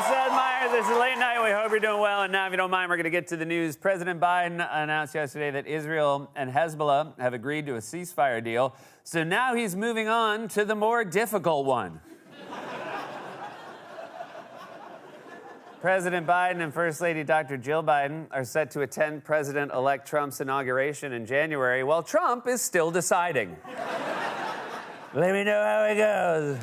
Seth Meyers. This is Late Night. We hope you're doing well. And now, if you don't mind, we're going to get to the news. President Biden announced yesterday that Israel and Hezbollah have agreed to a ceasefire deal. So now he's moving on to the more difficult one. President Biden and First Lady Dr. Jill Biden are set to attend President-elect Trump's inauguration in January, while Trump is still deciding. Let me know how it goes.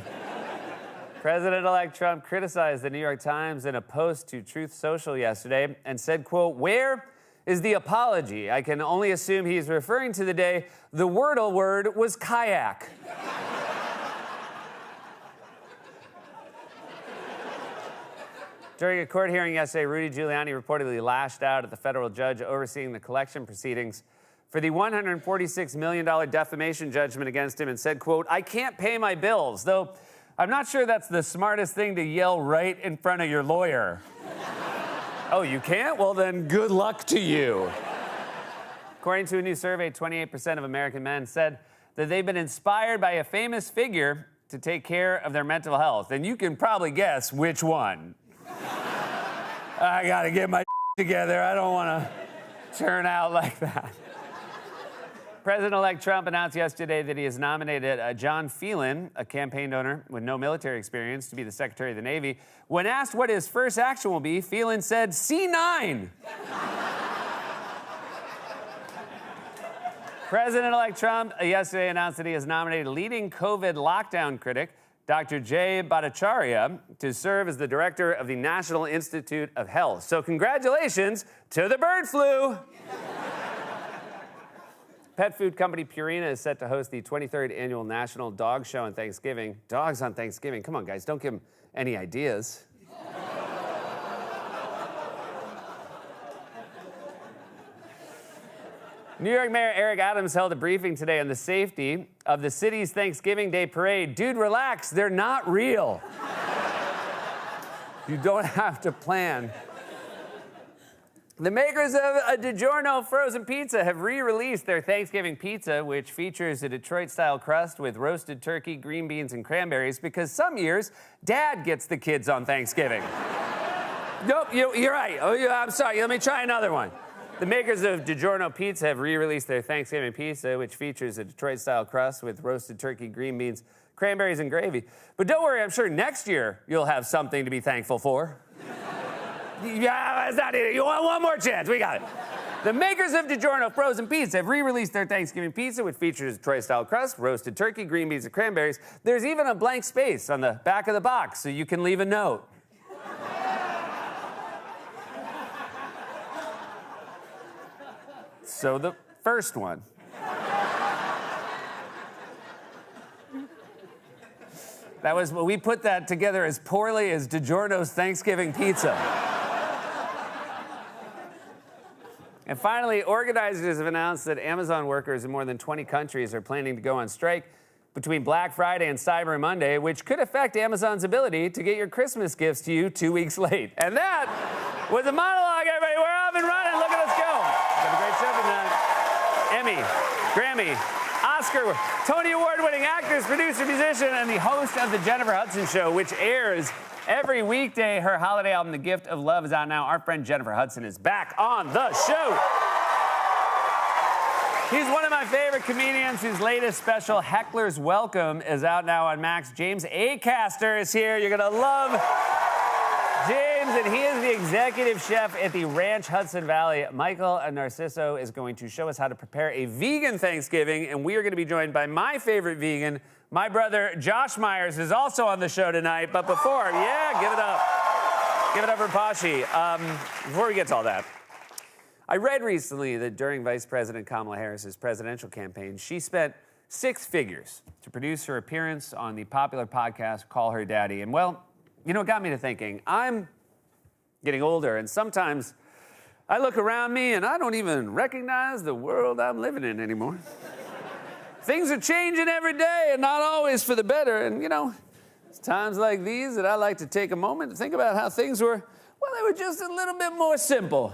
President-elect Trump criticized the New York Times in a post to Truth Social yesterday and said, quote, "Where is the apology? I can only assume he's referring to the day the Wordle word was kayak." During a court hearing yesterday, Rudy Giuliani reportedly lashed out at the federal judge overseeing the collection proceedings for the $146 million defamation judgment against him and said, quote, "I can't pay my bills, though I'm not sure that's the smartest thing to yell right in front of your lawyer." Oh, you can't? Well, then good luck to you. According to a new survey, 28% of American men said that they've been inspired by a famous figure to take care of their mental health. And you can probably guess which one. I gotta get my together. I don't want to turn out like that. President-elect Trump announced yesterday that he has nominated John Phelan, a campaign donor with no military experience, to be the Secretary of the Navy. When asked what his first action will be, Phelan said, C9. President-elect Trump yesterday announced that he has nominated leading COVID lockdown critic, Dr. Jay Bhattacharya, to serve as the director of the National Institute of Health. So congratulations to the bird flu. Pet food company Purina is set to host the 23rd annual National Dog Show on Thanksgiving. Dogs on Thanksgiving. Come on, guys, don't give them any ideas. New York Mayor Eric Adams held a briefing today on the safety of the city's Thanksgiving Day parade. Dude, relax, they're not real. You don't have to plan. The makers of a DiGiorno frozen pizza have re-released their Thanksgiving pizza, which features a Detroit-style crust with roasted turkey, green beans, and cranberries, because some years, Dad gets the kids on Thanksgiving. Nope, you're right. Oh, I'm sorry. Let me try another one. The makers of DiGiorno Pizza have re-released their Thanksgiving pizza, which features a Detroit-style crust with roasted turkey, green beans, cranberries, and gravy. But don't worry, I'm sure next year you'll have something to be thankful for. Yeah, that's not it. You want one more chance? We got it. The makers of DiGiorno frozen pizza have re-released their Thanksgiving pizza, which features a Detroit-style crust, roasted turkey, green beans, and cranberries. There's even a blank space on the back of the box so you can leave a note. So the first one. That was, we put that together as poorly as DiGiorno's Thanksgiving pizza. And finally, organizers have announced that Amazon workers in more than 20 countries are planning to go on strike between Black Friday and Cyber Monday, which could affect Amazon's ability to get your Christmas gifts to you 2 weeks late. And that was a monologue, everybody. We're off and running. Look at us go. Have a great show tonight. Emmy, Grammy, Oscar, Tony Award-winning actress, producer, musician, and the host of The Jennifer Hudson Show, which airs every weekday. Her holiday album, The Gift of Love, is out now. Our friend Jennifer Hudson is back on the show. He's one of my favorite comedians whose latest special, Heckler's Welcome, is out now on Max. James Acaster is here. You're going to love James, and he is the executive chef at the Ranch Hudson Valley. Michael Narciso is going to show us how to prepare a vegan Thanksgiving, and we are going to be joined by my favorite vegan, my brother Josh Myers, is also on the show tonight. But before, give it up. Give it up for Pashi. Before we get to all that, I read recently that during Vice President Kamala Harris's presidential campaign, she spent 6 figures to produce her appearance on the popular podcast Call Her Daddy. And well, you know, it got me to thinking. I'm getting older, and sometimes I look around me and I don't even recognize the world I'm living in anymore. Things are changing every day and not always for the better. And, you know, it's times like these that I like to take a moment to think about how things were, well, they were just a little bit more simple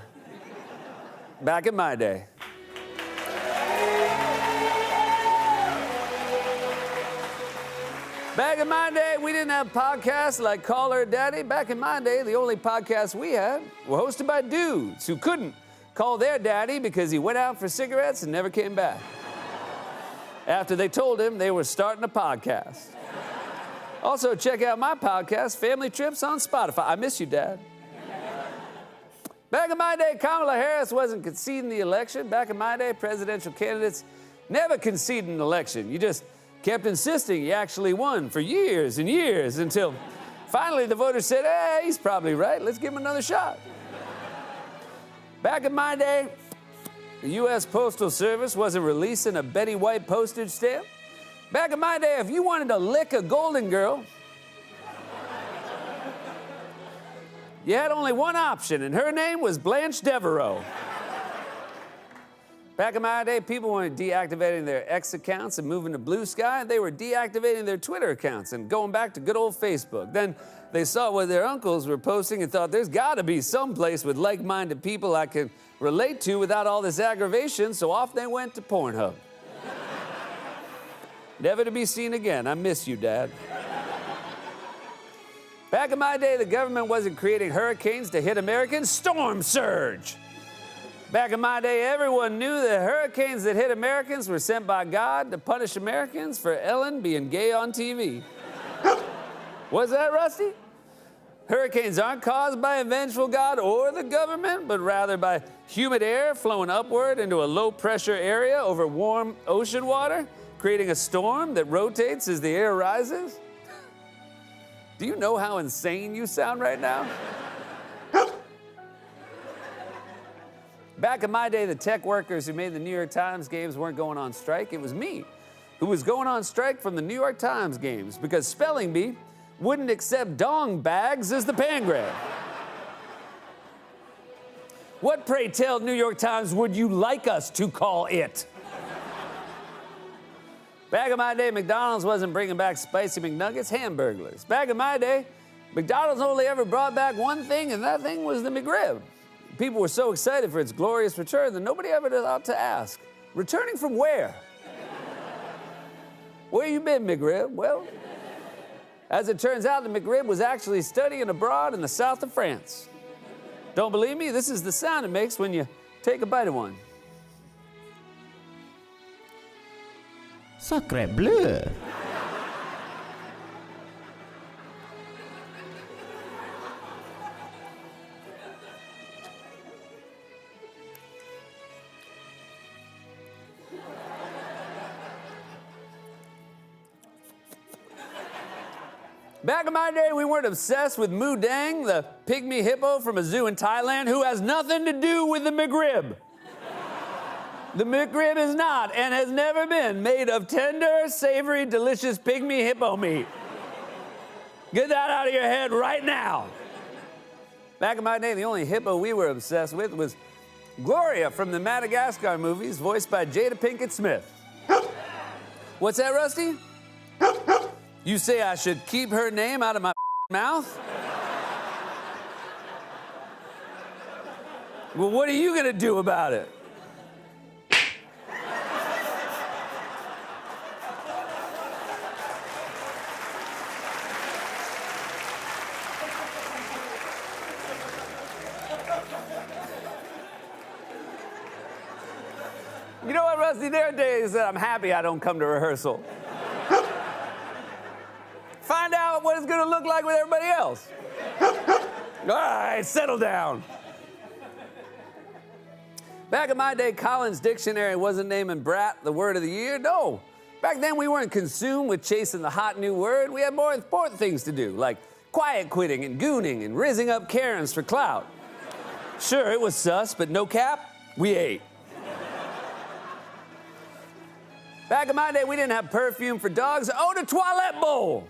back in my day. Back in my day, we didn't have podcasts like Call Her Daddy. Back in my day, the only podcasts we had were hosted by dudes who couldn't call their daddy because he went out for cigarettes and never came back. After they told him they were starting a podcast. Also, check out my podcast, Family Trips, on Spotify. I miss you, Dad. Back in my day, Kamala Harris wasn't conceding the election. Back in my day, presidential candidates never conceded an election. You just kept insisting you actually won for years and years until finally the voters said, hey, he's probably right. Let's give him another shot. Back in my day, the U.S. Postal Service wasn't releasing a Betty White postage stamp. Back in my day, if you wanted to lick a Golden Girl, you had only one option, and her name was Blanche Devereaux. Back in my day, people weren't deactivating their X accounts and moving to Blue Sky. They were deactivating their Twitter accounts and going back to good old Facebook. Then they saw what their uncles were posting and thought, there's got to be some place with like-minded people I can relate to without all this aggravation, so off they went to Pornhub. Never to be seen again. I miss you, Dad. Back in my day, the government wasn't creating hurricanes to hit Americans. Storm surge. Back in my day, everyone knew that hurricanes that hit Americans were sent by God to punish Americans for Ellen being gay on TV. Was that, Rusty? Hurricanes aren't caused by a vengeful God or the government, but rather by humid air flowing upward into a low-pressure area over warm ocean water, creating a storm that rotates as the air rises. Do you know how insane you sound right now? Back in my day, the tech workers who made the New York Times games weren't going on strike. It was me who was going on strike from the New York Times games because Spelling Bee wouldn't accept dong bags as the pangram. What, pray tell, New York Times, would you like us to call it? Back in my day, McDonald's wasn't bringing back spicy McNuggets, Hamburglers. Back in my day, McDonald's only ever brought back one thing, and that thing was the McRib. People were so excited for its glorious return that nobody ever thought to ask, returning from where? Where you been, McRib? Well, as it turns out, the McRib was actually studying abroad in the south of France. Don't believe me? This is the sound it makes when you take a bite of one. Sacre bleu. Back in my day, we weren't obsessed with Moo Dang, the pygmy hippo from a zoo in Thailand who has nothing to do with the McRib. The McRib is not and has never been made of tender, savory, delicious pygmy hippo meat. Get that out of your head right now. Back in my day, the only hippo we were obsessed with was Gloria from the Madagascar movies, voiced by Jada Pinkett Smith. What's that, Rusty? You say I should keep her name out of my mouth? Well, what are you gonna do about it? You know what, Rusty? There are days that I'm happy I don't come to rehearsal. Find out what it's gonna look like with everybody else. All right, settle down. Back in my day, Collins Dictionary wasn't naming brat the word of the year. No. Back then, we weren't consumed with chasing the hot new word. We had more important things to do, like quiet quitting and gooning and rizzing up Karens for clout. Sure, it was sus, but no cap, we ate. Back in my day, we didn't have perfume for dogs. Oh, the toilet bowl.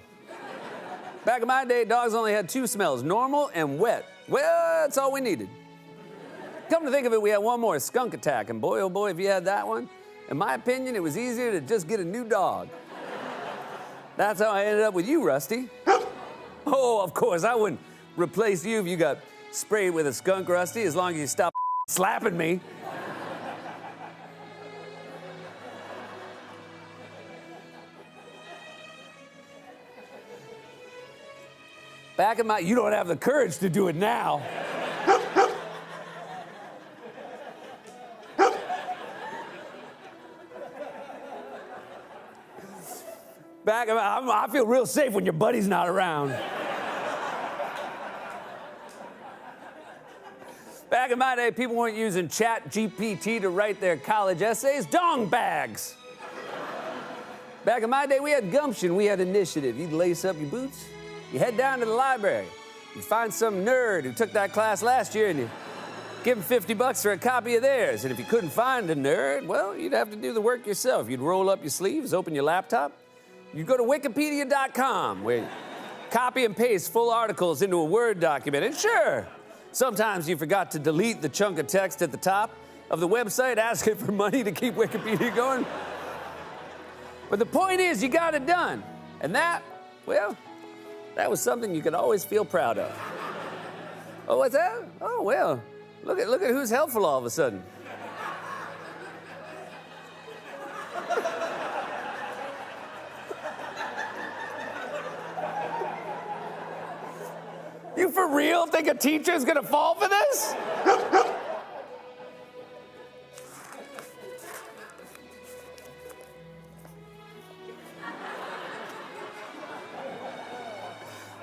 Back in my day, dogs only had two smells, normal and wet. Well, that's all we needed. Come to think of it, we had one more, skunk attack, and boy, oh boy, if you had that one, in my opinion, it was easier to just get a new dog. That's how I ended up with you, Rusty. Oh, of course, I wouldn't replace you if you got sprayed with a skunk, Rusty, as long as you stop slapping me. Back in my, you don't have the courage to do it now. Back in my, I feel real safe when your buddy's not around. Back in my day, people weren't using ChatGPT to write their college essays. Dong bags. Back in my day, we had gumption, we had initiative. You'd lace up your boots, you head down to the library, you find some nerd who took that class last year and you give him $50 for a copy of theirs. And if you couldn't find a nerd, well, you'd have to do the work yourself. You'd roll up your sleeves, open your laptop, you'd go to wikipedia.com where you copy and paste full articles into a Word document. And sure, sometimes you forgot to delete the chunk of text at the top of the website asking for money to keep Wikipedia going. But the point is, you got it done. And that, well, that was something you could always feel proud of. Oh, what's that? Oh, well, look at who's helpful all of a sudden. You for real think a teacher's gonna fall for this?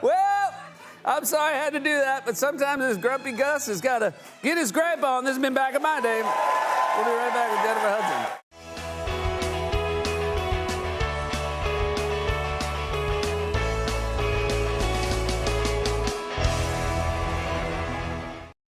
Well, I'm sorry I had to do that, but sometimes this grumpy Gus has got to get his gripe on. This has been Back in My Day. We'll be right back with Jennifer Hudson.